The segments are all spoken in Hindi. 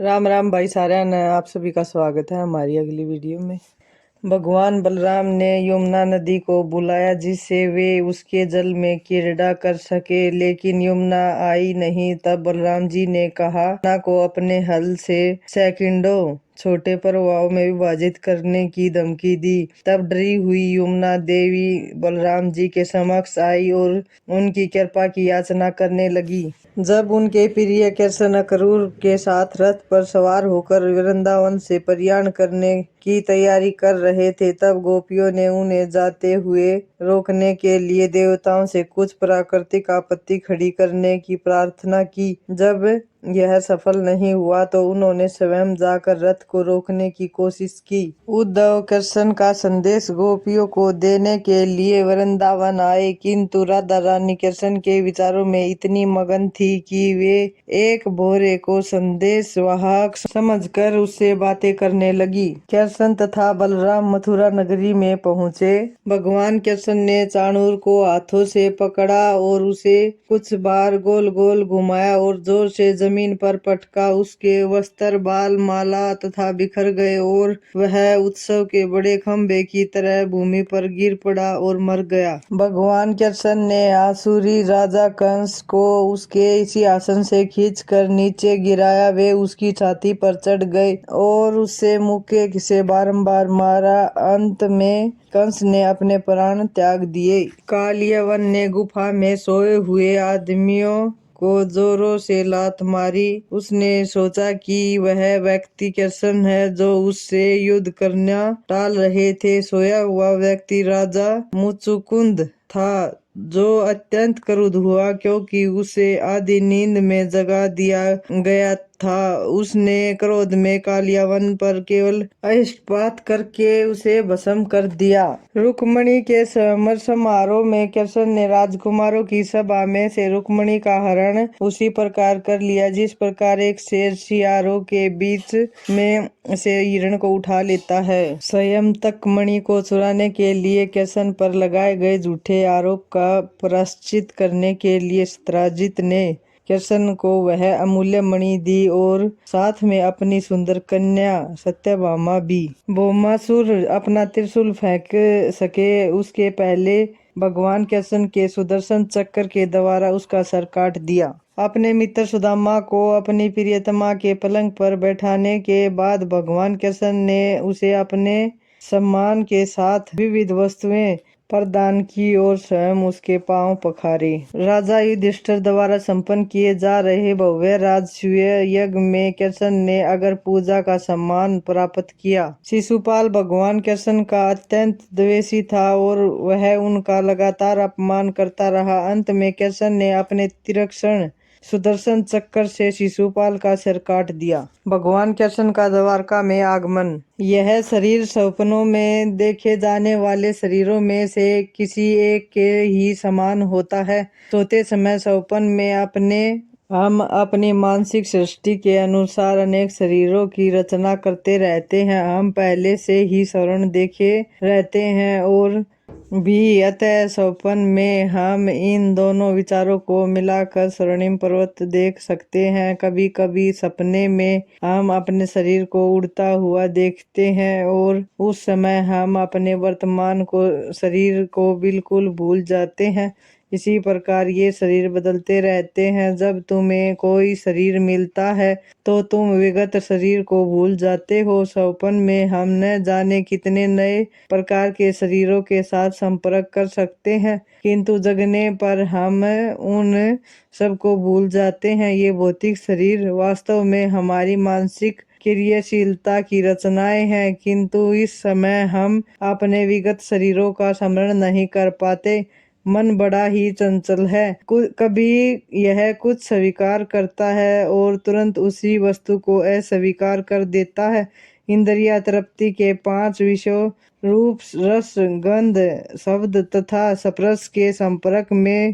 राम राम भाई साਰਿਆਂ आप सभी का स्वागत है हमारी अगली वीडियो में। भगवान बलराम ने यमुना नदी को बुलाया जिससे वे उसके जल में क्रीड़ा कर सके, लेकिन यमुना आई नहीं। तब बलराम जी ने कहा, यमुना को अपने हल से सैकड़ों छोटे प्रवाहों में विभाजित करने की धमकी दी। तब डरी हुई यमुना देवी बलराम जी के समक्ष आई और उनकी कृपा की याचना करने लगी। जब उनके प्रिय कृष्ण अक्रूर के साथ रथ पर सवार होकर वृंदावन से प्रयाण करने की तैयारी कर रहे थे, तब गोपियों ने उन्हें जाते हुए रोकने के लिए देवताओं से कुछ प्राकृतिक आपत्ति खड़ी करने की प्रार्थना की। जब यह सफल नहीं हुआ तो उन्होंने स्वयं जाकर रथ को रोकने की कोशिश की। उद्धव कृष्ण का संदेश गोपियों को देने के लिए वृंदावन आए, किंतु राधा रानी कृष्ण के विचारों में इतनी मगन थी कि वे एक भोरे को संदेश वाहक समझकर उससे बातें करने लगी। कृष्ण तथा बलराम मथुरा नगरी में पहुँचे। भगवान कृष्ण ने चाणूर को हाथों से पकड़ा और उसे कुछ बार गोल गोल घुमाया और जोर से जमीन पर पटका। उसके वस्त्र, बाल, माला तथा बिखर गए और वह उत्सव के बड़े खंभे की तरह भूमि पर गिर पड़ा और मर गया। भगवान कृष्ण ने आसुरी राजा कंस को उसके सिंहासन से खींचकर नीचे गिराया। वे उसकी छाती पर चढ़ गए और उससे मुक्के से बारंबार मारा। अंत में कंस ने अपने प्राण त्याग दिए। कालियावन ने गुफा में सोए हुए आदमियों को जोरों से लात मारी। उसने सोचा कि वह व्यक्ति कृष्ण है जो उससे युद्ध करना टाल रहे थे। सोया हुआ व्यक्ति राजा मुचुकुंद था, जो अत्यंत क्रुद्ध हुआ क्योंकि उसे आधी नींद में जगा दिया गया था। उसने क्रोध में कालियावन पर केवल अष्टपात करके उसे भस्म कर दिया। रुक्मणी के स्वयंवर समारोह में कृष्ण ने राजकुमारों की सभा में से रुक्मणी का हरण उसी प्रकार कर लिया जिस प्रकार एक शेर सियारों के बीच में से हिरण को उठा लेता है। स्वयं तक मणि को चुराने के लिए कृष्ण पर लगाए गए झूठे आरोप का प्रायश्चित करने के लिए सत्यजित ने कृष्ण को वह अमूल्य मणि दी और साथ में अपनी सुंदर कन्या सत्यभामा भी। भौमासुर अपना त्रिशूल फेंक सके उसके पहले भगवान कृष्ण के सुदर्शन चक्र के द्वारा उसका सर काट दिया। अपने मित्र सुदामा को अपनी प्रियतमा के पलंग पर बैठाने के बाद भगवान कृष्ण ने उसे अपने सम्मान के साथ विविध वस्तुएं प्रदान की और स्वयं उसके पांव पखारे। राजा युधिष्ठिर द्वारा संपन्न किए जा रहे भव्य राजसूय यज्ञ में कृष्ण ने अगर पूजा का सम्मान प्राप्त किया। शिशुपाल भगवान कृष्ण का अत्यंत द्वेषी था और वह उनका लगातार अपमान करता रहा। अंत में कृष्ण ने अपने तीक्ष्ण सुदर्शन चक्र से शिशुपाल का सिर काट दिया। भगवान कृष्ण का द्वारका में आगमन। यह शरीर सपनों में देखे जाने वाले शरीरों में से किसी एक के ही समान होता है। सोते समय स्वप्न में हम अपनी मानसिक सृष्टि के अनुसार अनेक शरीरों की रचना करते रहते हैं। हम पहले से ही स्वप्न देखे रहते हैं और भी, अतः स्वप्न में हम इन दोनों विचारों को मिलाकर स्वर्णिम पर्वत देख सकते हैं। कभी कभी सपने में हम अपने शरीर को उड़ता हुआ देखते हैं और उस समय हम अपने वर्तमान शरीर को बिल्कुल भूल जाते हैं। इसी प्रकार ये शरीर बदलते रहते हैं। जब तुम्हें कोई शरीर मिलता है तो तुम विगत शरीर को भूल जाते हो। स्वप्न में हम न जाने कितने नए प्रकार के शरीरों के साथ संपर्क कर सकते हैं, किंतु जगने पर हम उन सबको भूल जाते हैं। ये भौतिक शरीर वास्तव में हमारी मानसिक क्रियाशीलता की रचनाएं हैं, किंतु इस समय हम अपने विगत शरीरों का स्मरण नहीं कर पाते। मन बड़ा ही चंचल है। कभी यह कुछ स्वीकार करता है और तुरंत उसी वस्तु को अस्वीकार कर देता है। इंद्रिय तृप्ति के 5 विषयों रूप, रस, गंध, शब्द तथा स्पर्श के संपर्क में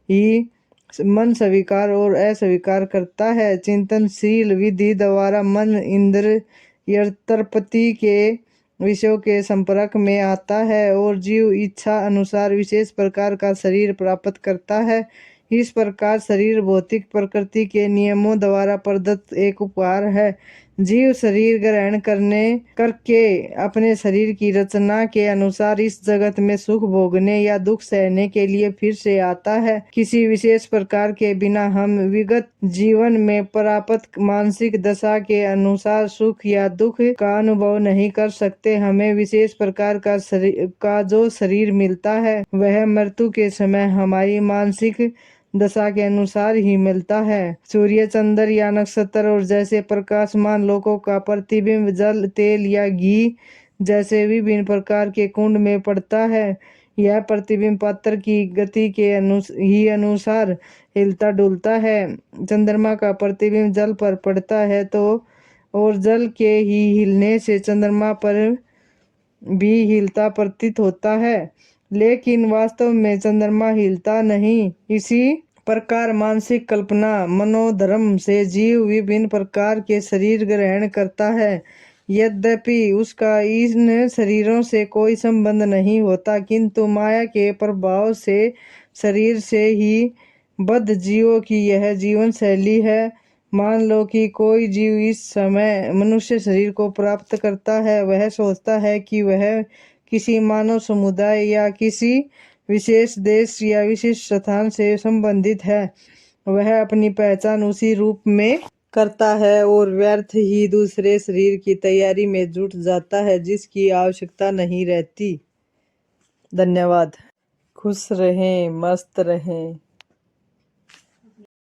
ही मन स्वीकार और अस्वीकार करता है। चिंतनशील विधि द्वारा मन इंद्रिय तृप्ति के विषयों के संपर्क में आता है और जीव इच्छा अनुसार विशेष प्रकार का शरीर प्राप्त करता है। इस प्रकार शरीर भौतिक प्रकृति के नियमों द्वारा प्रदत्त एक उपहार है। जीव शरीर ग्रहण करके अपने शरीर की रचना के अनुसार इस जगत में सुख भोगने या दुख सहने के लिए फिर से आता है। किसी विशेष प्रकार के बिना हम विगत जीवन में प्राप्त मानसिक दशा के अनुसार सुख या दुख का अनुभव नहीं कर सकते। हमें विशेष प्रकार का जो शरीर मिलता है वह मृत्यु के समय हमारी मानसिक दशा के अनुसार ही मिलता है। सूर्य, चंद्र या नक्षत्र और जैसे प्रकाशमान लोकों का प्रतिबिंब जल, तेल या घी जैसे विभिन्न प्रकार के कुंड में पड़ता है। यह प्रतिबिंब पात्र की गति के अनुसार हिलता डुलता है। चंद्रमा का प्रतिबिंब जल पर पड़ता है तो और जल के ही हिलने से चंद्रमा पर भी हिलता प्रतीत होता है, लेकिन वास्तव में चंद्रमा हिलता नहीं। इसी प्रकार मानसिक कल्पना मनोधर्म से जीव विभिन्न प्रकार के शरीर ग्रहण करता है। यद्यपि उसका इन शरीरों से कोई संबंध नहीं होता, किंतु माया के प्रभाव से शरीर से ही बद्ध जीवों की यह जीवन शैली है। मान लो कि कोई जीव इस समय मनुष्य शरीर को प्राप्त करता है। वह सोचता है कि वह किसी मानव समुदाय या किसी विशेष देश या विशेष स्थान से संबंधित है। वह अपनी पहचान उसी रूप में करता है और व्यर्थ ही दूसरे शरीर की तैयारी में जुट जाता है जिसकी आवश्यकता नहीं रहती। धन्यवाद। खुश रहें, मस्त रहें।